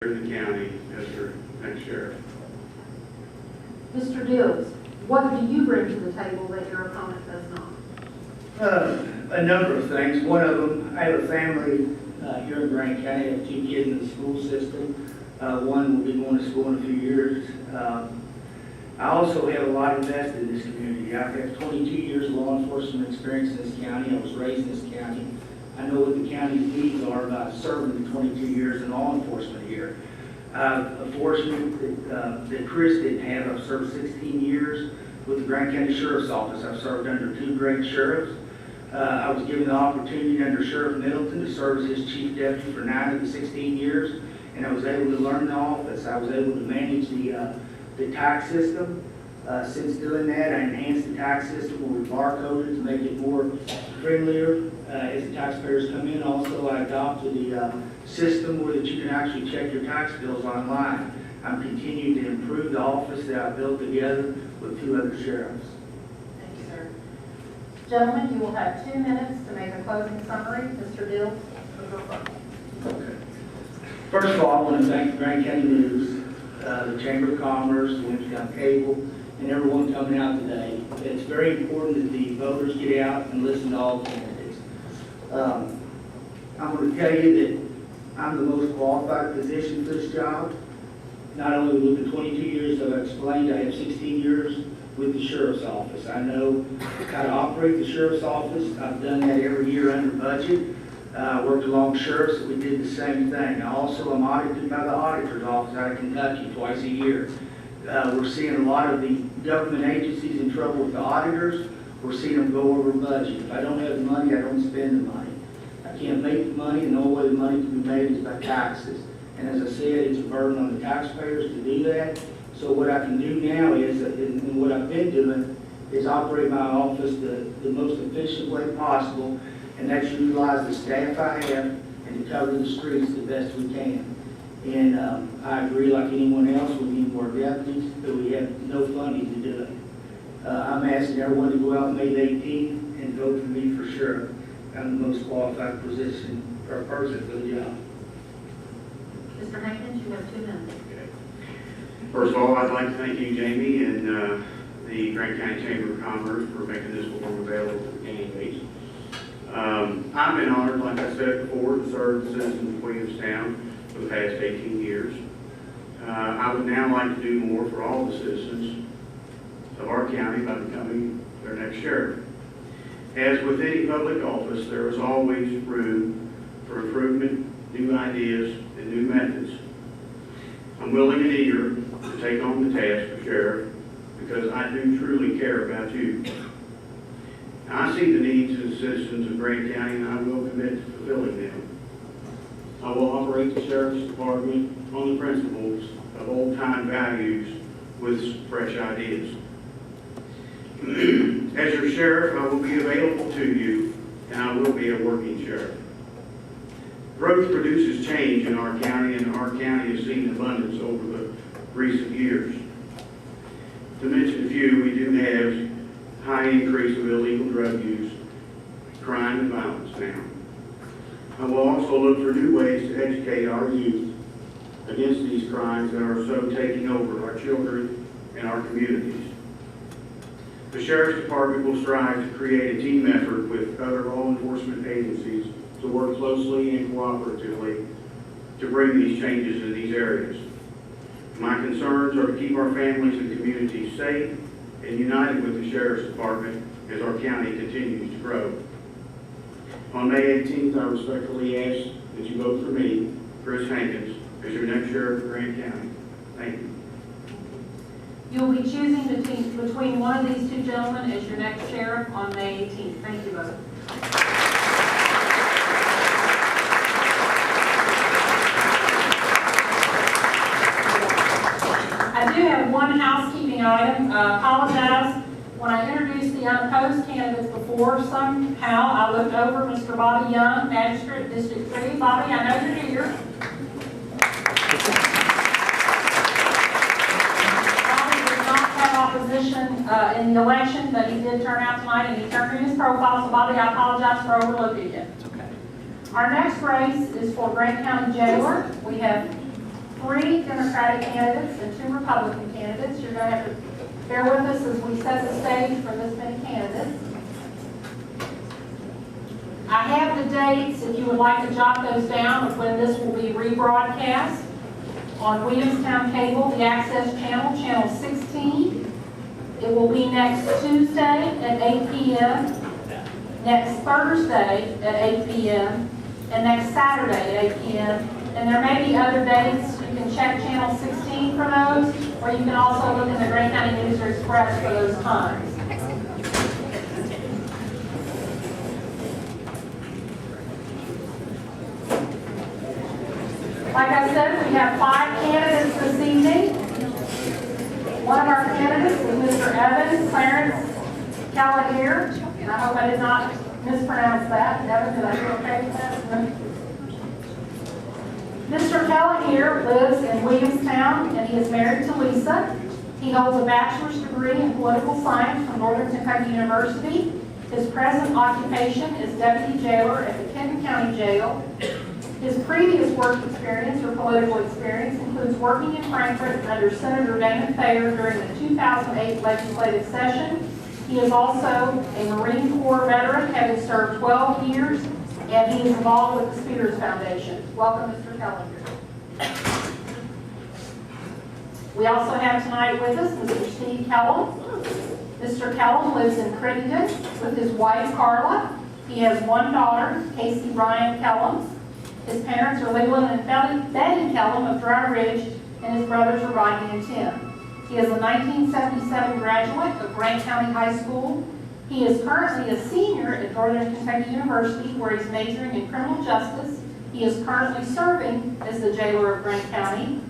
in the county as their next sheriff. Mr. Dills, what do you bring to the table that your opponent does not? A number of things. One of them, I have a family here in Grant County. I have 2 kids in the school system. One will be going to school in a few years. I also have a lot invested in this community. I've had 22 years of law enforcement experience in this county. I was raised in this county. I know what the county's needs are about serving the 22 years in law enforcement here. A fortunate that Chris didn't have. I've served 16 years with the Grant County Sheriff's Office. I've served under 2 great sheriffs. I was given the opportunity under Sheriff Middleton to serve as his chief deputy for 9 of the 16 years, and I was able to learn the office. I was able to manage the tax system. Since doing that, I enhanced the tax system where we barcoded to make it more friendlier as the taxpayers come in. Also, I adopted the system where that you can actually check your tax bills online. I'm continuing to improve the office that I built together with 2 other sheriffs. Thank you, sir. Gentlemen, you will have 2 minutes to make a closing summary. Mr. Dills, go first. Okay. First of all, I want to thank the Grant County News, the Chamber of Commerce, the Willstown Cable, and everyone coming out today. It's very important that the voters get out and listen to all candidates. I'm going to tell you that I'm the most qualified position for this job. Not only with the 22 years that I've explained, I have 16 years with the Sheriff's Office. I know how to operate the Sheriff's Office. I've done that every year under budget. Worked along sheriffs, we did the same thing. I also am audited by the Auditor's Office out of Kentucky twice a year. We're seeing a lot of the government agencies in trouble with the auditors. We're seeing them go over budget. If I don't have the money, I don't spend the money. I can't make the money, and the only way the money can be made is by taxes. And as I said, it's a burden on the taxpayers to do that. So what I can do now is, and what I've been doing, is operate my office the most efficient way possible, and that's utilize the staff I have and to cover the streets the best we can. And I agree, like anyone else, we need more deputies, but we have no funding to do it. I'm asking everyone to go out May 18th and vote for me for sure. I'm the most qualified person for the job. Mr. Hankins, you have 2 minutes. First of all, I'd like to thank you, Jamie, and the Grant County Chamber of Commerce for making this forum available to the candidates. I've been honored, like I said before, to serve the citizens of Williamstown for the past 18 years. I would now like to do more for all the citizens of our county by becoming their next sheriff. As with any public office, there is always room for improvement, new ideas, and new methods. I'm willing and eager to take on the task of sheriff because I do truly care about you. Now, I see the needs of the citizens of Grant County, and I will commit to fulfilling them. I will operate the Sheriff's Department on the principles of old-time values with fresh ideas. As your sheriff, I will be available to you, and I will be a working sheriff. Growth produces change in our county, and our county has seen abundance over the recent years. To mention a few, we do have high increase of illegal drug use, crime, and violence now. I will also look for new ways to educate our youth against these crimes that are so taking over our children and our communities. The Sheriff's Department will strive to create a team effort with other law enforcement agencies to work closely and cooperatively to bring these changes in these areas. My concerns are to keep our families and communities safe and united with the Sheriff's Department as our county continues to grow. On May 18th, I respectfully ask that you vote for me, Chris Hankins, as your next sheriff of Grant County. Thank you. You'll be choosing between one of these 2 gentlemen as your next sheriff on May 18th. Thank you both. I do have one housekeeping item. Apologize. When I introduced the unopposed candidates before, somehow I looked over Mr. Bobby Young, Magistrate, District 3. Bobby, I know you're here. Bobby did not have opposition in the election, but he did turn out tonight and he turned in his profile. So Bobby, I apologize for overlooking you. It's okay. Our next race is for Grant County Jailer. We have 3 Democratic candidates and 2 Republican candidates. You're going to have to bear with us as we set the stage for this many candidates. I have the dates, if you would like to jot those down, of when this will be rebroadcast on Williamstown Cable, the Access Channel, Channel 16. It will be next Tuesday at 8 p.m., next Thursday at 8 p.m., and next Saturday at 8 p.m. And there may be other dates. You can check Channel 16 for those, or you can also look in the Grant County News or Express for those times. Like I said, we have 5 candidates this evening. One of our candidates is Mr. Evan Clarence Callagher. And I hope I did not mispronounce that. Evan, did I do okay with that? Mr. Callagher lives in Williamstown, and he is married to Lisa. He holds a bachelor's degree in political science from Northern Kentucky University. His present occupation is deputy jailer at the Kenton County Jail. His previous work experience or political experience includes working in Frankfort under Senator Damon Thayer during the 2008 legislative session. He is also a Marine Corps veteran, having served 12 years, and he is involved with the Spears Foundation. Welcome, Mr. Callagher. We also have tonight with us Mr. Steve Kellum. Mr. Kellum lives in Crittenden with his wife, Carla. He has 1 daughter, Casey Ryan Kellum. His parents are Leland and Betty Kellum of Dry Ridge, and his brothers are Rodney and Tim. He is a 1977 graduate of Grant County High School. He is currently a senior at Northern Kentucky University, where he's majoring in criminal justice. He is currently serving as the jailer of Grant County.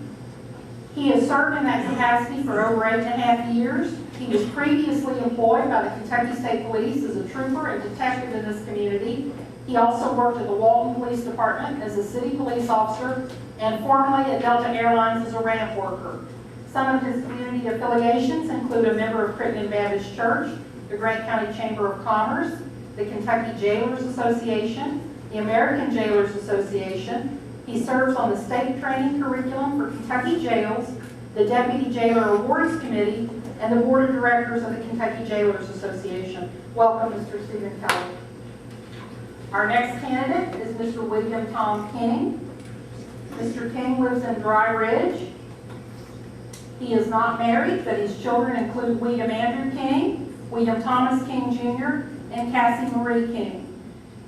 He has served in that capacity for over 8.5 years. He was previously employed by the Kentucky State Police as a trooper and detective in this community. He also worked at the Walton Police Department as a city police officer and formerly at Delta Airlines as a ramp worker. Some of his community affiliations include a member of Crittenden Baptist Church, the Grant County Chamber of Commerce, the Kentucky Jailers Association, the American Jailers Association. He serves on the state training curriculum for Kentucky jails, the Deputy Jailer Awards Committee, and the Board of Directors of the Kentucky Jailers Association. Welcome, Mr. Stephen Kelly. Our next candidate is Mr. William Tom King. Mr. King lives in Dry Ridge. He is not married, but his children include William Andrew King, William Thomas King Jr., and Cassie Marie King.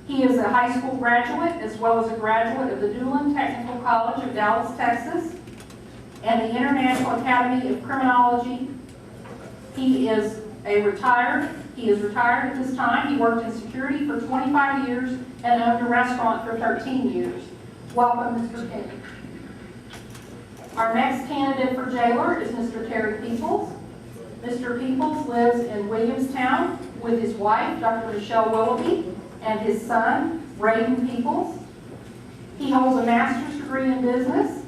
He is a high school graduate as well as a graduate of the Doolin Technical College of Dallas, Texas, and the International Academy of Criminology. He is retired at this time. He worked in security for 25 years and owned a restaurant for 13 years. Welcome, Mr. King. Our next candidate for jailer is Mr. Terry Peoples. Mr. Peoples lives in Williamstown with his wife, Dr. Michelle Willoughby, and his son, Raiden Peoples. He holds a master's degree in business.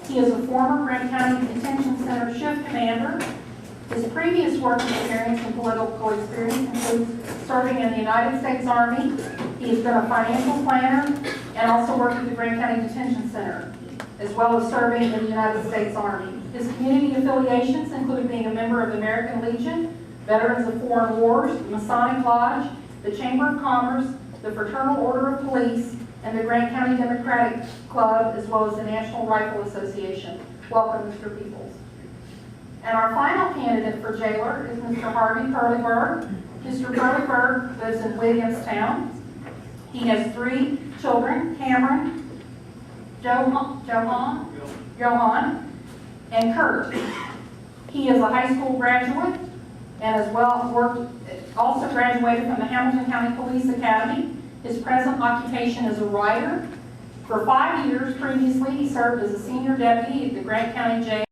He is a former Grant County Detention Center shift commander. His previous work experience and political experience includes serving in the United States Army. He has been a financial planner and also worked at the Grant County Detention Center, as well as serving in the United States Army. His community affiliations include being a member of the American Legion, Veterans of Foreign Wars, the Masonic Lodge, the Chamber of Commerce, the Fraternal Order of Police, and the Grant County Democratic Club, as well as the National Rifle Association. Welcome, Mr. Peoples. And our final candidate for jailer is Mr. Harvey Perleyberg. Mr. Perleyberg lives in Williamstown. He has 3 children, Cameron, Johan, and Kurt. He is a high school graduate and as well also graduated from the Hamilton County Police Academy. His present occupation is a writer. For 5 years previously, he served as a senior deputy at the Grant County Jail.